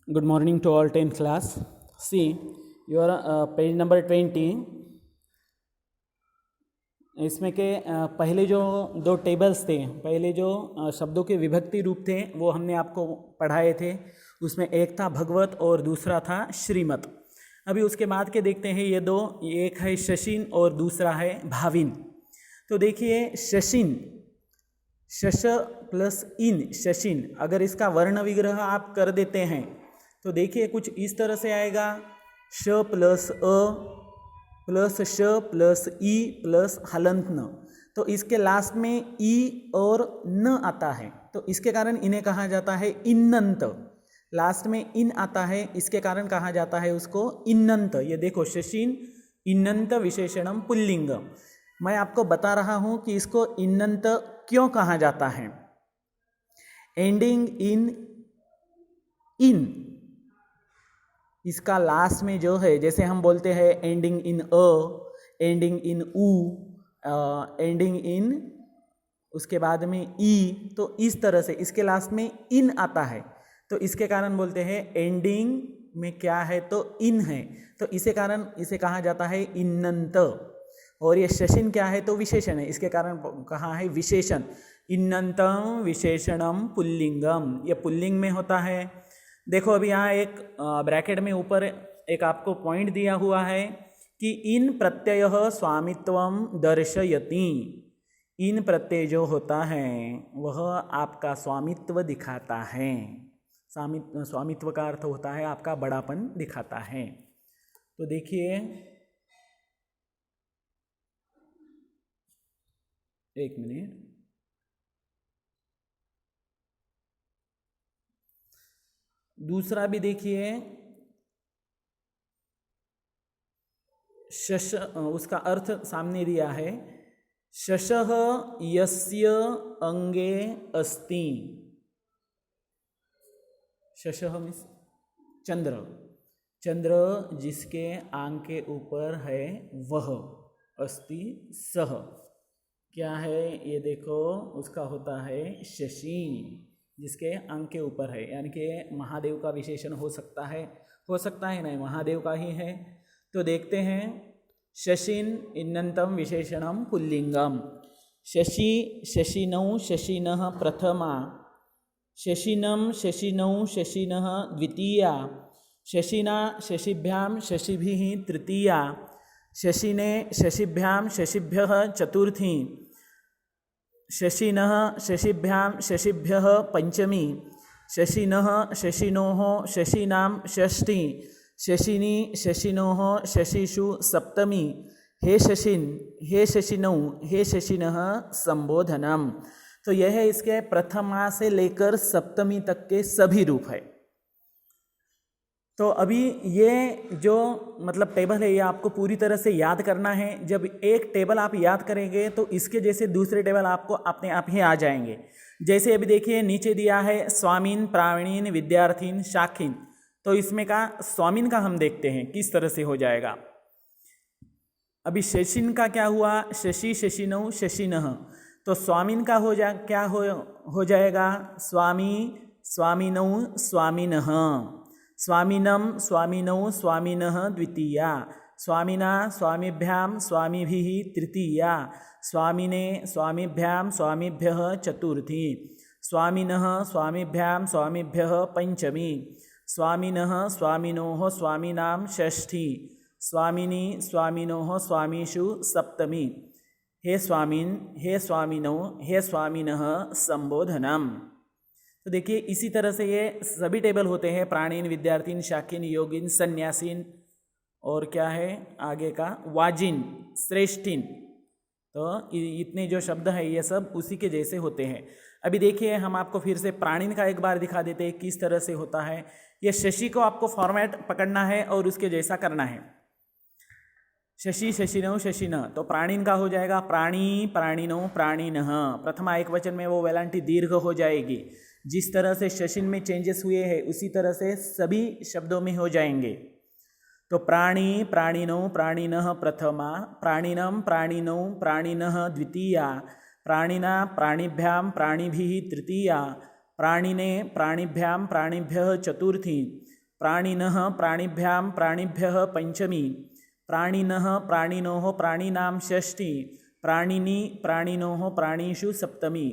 Good morning to all 10th class. See, your page number 20. इसमें के पहले जो दो टेबल्स थे, पहले जो शब्दों के विभक्ति रूप थे वो हमने आपको पढ़ाए थे। उसमें एक था भगवत और दूसरा था श्रीमत। अभी उसके बाद के देखते हैं ये दो, एक है शशिन और दूसरा है भाविन। तो देखिए शशिन, शश प्लस इन, शशिन, अगर इसका वर्ण विग्रह आप कर देते हैं तो देखिए कुछ इस तरह से आएगा, श प्लस अ प्लस श प्लस ई प्लस हलंत न। तो इसके लास्ट में ई और न आता है, तो इसके कारण इन्हें कहा जाता है इन्नंत। लास्ट में इन आता है, इसके कारण कहा जाता है उसको इन्नंत। ये देखो शशिन इन्नंत विशेषणम पुल्लिंग। मैं आपको बता रहा हूँ कि इसको इन्नंत क्यों कहा जाता है। एंडिंग इन इसका लास्ट में जो है, जैसे हम बोलते हैं ending in a, ending in उ, एंडिंग इन उसके बाद में ई, तो इस तरह से इसके लास्ट में इन आता है, तो इसके कारण बोलते हैं एंडिंग में क्या है तो इन है, तो इसे कारण इसे कहा जाता है इन्नंत। और ये शशिन क्या है तो विशेषण है, इसके कारण कहा है विशेषण। इन्नंतम विशेषणम पुल्लिंगम, ये पुल्लिंग में होता है। देखो अभी यहाँ एक ब्रैकेट में ऊपर एक आपको पॉइंट दिया हुआ है कि इन प्रत्यय स्वामित्वम दर्शयति। इन प्रत्यय जो होता है वह आपका स्वामित्व दिखाता है। स्वामित्व का अर्थ होता है आपका बड़ापन दिखाता है। तो देखिए एक मिनट, दूसरा भी देखिए, शश, उसका अर्थ सामने दिया है, शशः यस्य अंगे अस्ति। शशः मीन्स चंद्र, चंद्र जिसके आंख के ऊपर है वह, अस्ति सह क्या है ये देखो, उसका होता है शशि, जिसके अंक के ऊपर है, यानी कि महादेव का विशेषण हो सकता है नहीं, महादेव का ही है। तो देखते हैं शशिन इन्नंतम विशेषणम पुल्लिंगम। शशि शशिनौ शशिनः प्रथमा, शशिनम शशिनौ शशिनः द्वितीया, शशिना शशिभ्याम शशिभिः तृतीया, शशिने शशिभ्याम शशिभ्यः चतुर्थी, शशिनः शशिभ्याम शशिभ्यः पंचमी, शशिनः शशिनोः शशिनां षष्ठी, शशिनी शशिनोः शशिषु सप्तमी, हे शशिन हे शशिनौ हे शशिनः संबोधनम। तो यह है इसके प्रथमा से लेकर सप्तमी तक के सभी रूप है। तो अभी ये जो मतलब टेबल है ये आपको पूरी तरह से याद करना है। जब एक टेबल आप याद करेंगे तो इसके जैसे दूसरे टेबल आपको अपने आप ही आ जाएंगे। जैसे अभी देखिए नीचे दिया है स्वामीन प्रावीणीन विद्यार्थीन शाखीन, तो इसमें का स्वामीन का हम देखते हैं किस तरह से हो जाएगा। अभी शशिन का क्या हुआ, शशि शशिनौ शशिनः, तो स्वामीन का क्या हो जाएगा, स्वामी स्वामिनौ स्वामिनः, स्वामिनम स्वामिनौ स्वामिनः द्वितीया, स्वामिना स्वामिभ्याम स्वामिभिः तृतीया, स्वामिने स्वामिभ्याम स्वामिभ्यः चतुर्थी, स्वामिनः स्वामिभ्याम स्वामिभ्यः पंचमी, स्वामिनः स्वामिनोः स्वामिनां षष्ठी, स्वामिनी स्वामिनोः स्वामीषु सप्तमी, हे स्वामिन हे स्वामिनौ हे स्वामिनः संबोधनम। तो देखिए इसी तरह से ये सभी टेबल होते हैं, प्राणीन विद्यार्थीन शाकीन योगिन सन्यासीन और क्या है आगे का वाजिन श्रेष्ठीन। तो इतने जो शब्द हैं ये सब उसी के जैसे होते हैं। अभी देखिए हम आपको फिर से प्राणीन का एक बार दिखा देते हैं किस तरह से होता है। ये शशि को आपको फॉर्मेट पकड़ना है और उसके जैसा करना है। शशि शशिनौ शशिन, तो प्राणीन का हो जाएगा प्राणी प्राणिनौ प्राणिनः, प्रथमा एक वचन में वो वेलांटी दीर्घ हो जाएगी। जिस तरह से शशिन में चेंजेस हुए हैं उसी तरह से सभी शब्दों में हो जाएंगे। तो प्राणी प्राणिनौ प्राणिनः प्रथमा, प्राणिनम प्राणिनौ प्राणिनः द्वितीया, प्राणिना प्राणिभ्याम प्राणिभिः तृतीया, प्राणिने प्राणिभ्याम प्राणिभ्यः चतुर्थी, प्राणिनः प्राणिभ्यां प्राणिभ्यः पंचमी, प्राणिनः प्राणिनोः प्राणिनां षष्ठी, प्राणिनी प्राणिनोः प्राणिषु सप्तमी,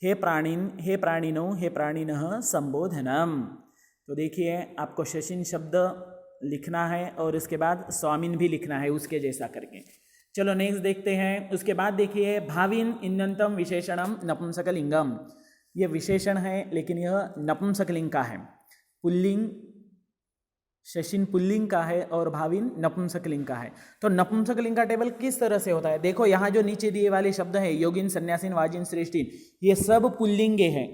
हे प्राणिन हे प्राणिनो हे प्राणिनः संबोधनम। तो देखिए आपको शशिन शब्द लिखना है और उसके बाद स्वामिन भी लिखना है उसके जैसा करके। चलो नेक्स्ट देखते हैं। उसके बाद देखिए भाविन इन्नंतम विशेषणम नपुंसकलिंगम। ये विशेषण है लेकिन यह नपुंसकलिंग का है। पुल्लिंग शशिन पुल्लिंग का है और भाविन नपुंसकलिंग का है। तो नपुंसकलिंग का टेबल किस तरह से होता है? देखो यहाँ जो नीचे दिए वाले शब्द है योगिन सन्यासीन वाजिन श्रेष्ठीन, ये सब पुल्लिंगे हैं।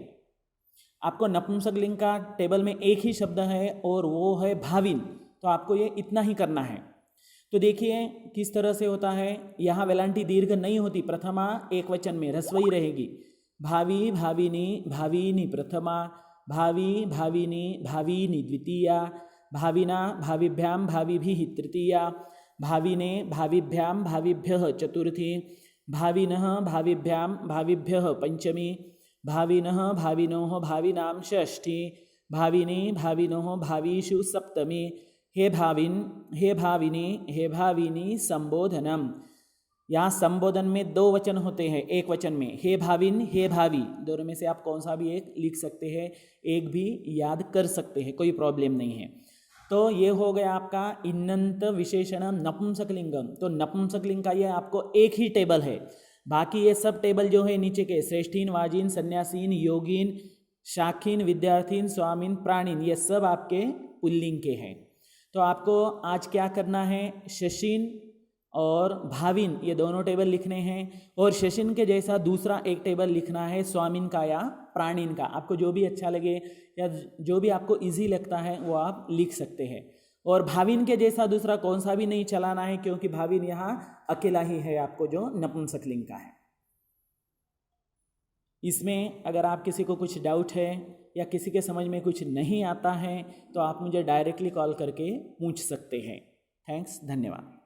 आपको नपुंसकलिंग का टेबल में एक ही शब्द है और वो है भाविन, तो आपको ये इतना ही करना है। तो देखिए किस तरह से होता है। यहाँ वेलांटी दीर्घ नहीं होती, प्रथमा एक वचन में ह्रस्वई रहेगी। भावी भाविनी भाविनी प्रथमा, भावी भाविनी भाविनी द्वितीया, भाविना भाविभ्यां भाविभिः तृतीया, भाविने भाविभ्यां भाविभ्यः चतुर्थी, भाविनः भाविभ्यां भाविभ्यः पंचमी, भाविनः भाविनोः भाविनां षष्ठी, भाविनी भाविनोः भावीषु सप्तमी, हे भाविन हे भाविनी हे भाविनी संबोधनम। यहाँ संबोधन में दो वचन होते हैं एक वचन में, हे भाविन हे भावी, दोनों में से आप कौन सा भी एक लिख सकते हैं, एक भी याद कर सकते हैं, कोई प्रॉब्लम नहीं है। तो ये हो गया आपका इन्नंत विशेषण नपुंसकलिंगम। तो नपुंसकलिंग का ये आपको एक ही टेबल है, बाकी ये सब टेबल जो है नीचे के श्रेष्ठीन वाजिन सन्यासीन योगिन शाखीन विद्यार्थीन स्वामीन प्राणीन, ये सब आपके पुल्लिंग के हैं। तो आपको आज क्या करना है, शशिन और भाविन ये दोनों टेबल लिखने हैं और शशिन के जैसा दूसरा एक टेबल लिखना है स्वामीन का या प्राणीन का। आपको जो भी अच्छा लगे या जो भी आपको इजी लगता है वो आप लिख सकते हैं। और भाविन के जैसा दूसरा कौन सा भी नहीं चलाना है, क्योंकि भाविन यहाँ अकेला ही है आपको जो नपुंसकलिंग का है। इसमें अगर आप किसी को कुछ डाउट है या किसी के समझ में कुछ नहीं आता है तो आप मुझे डायरेक्टली कॉल करके पूछ सकते हैं। थैंक्स, धन्यवाद।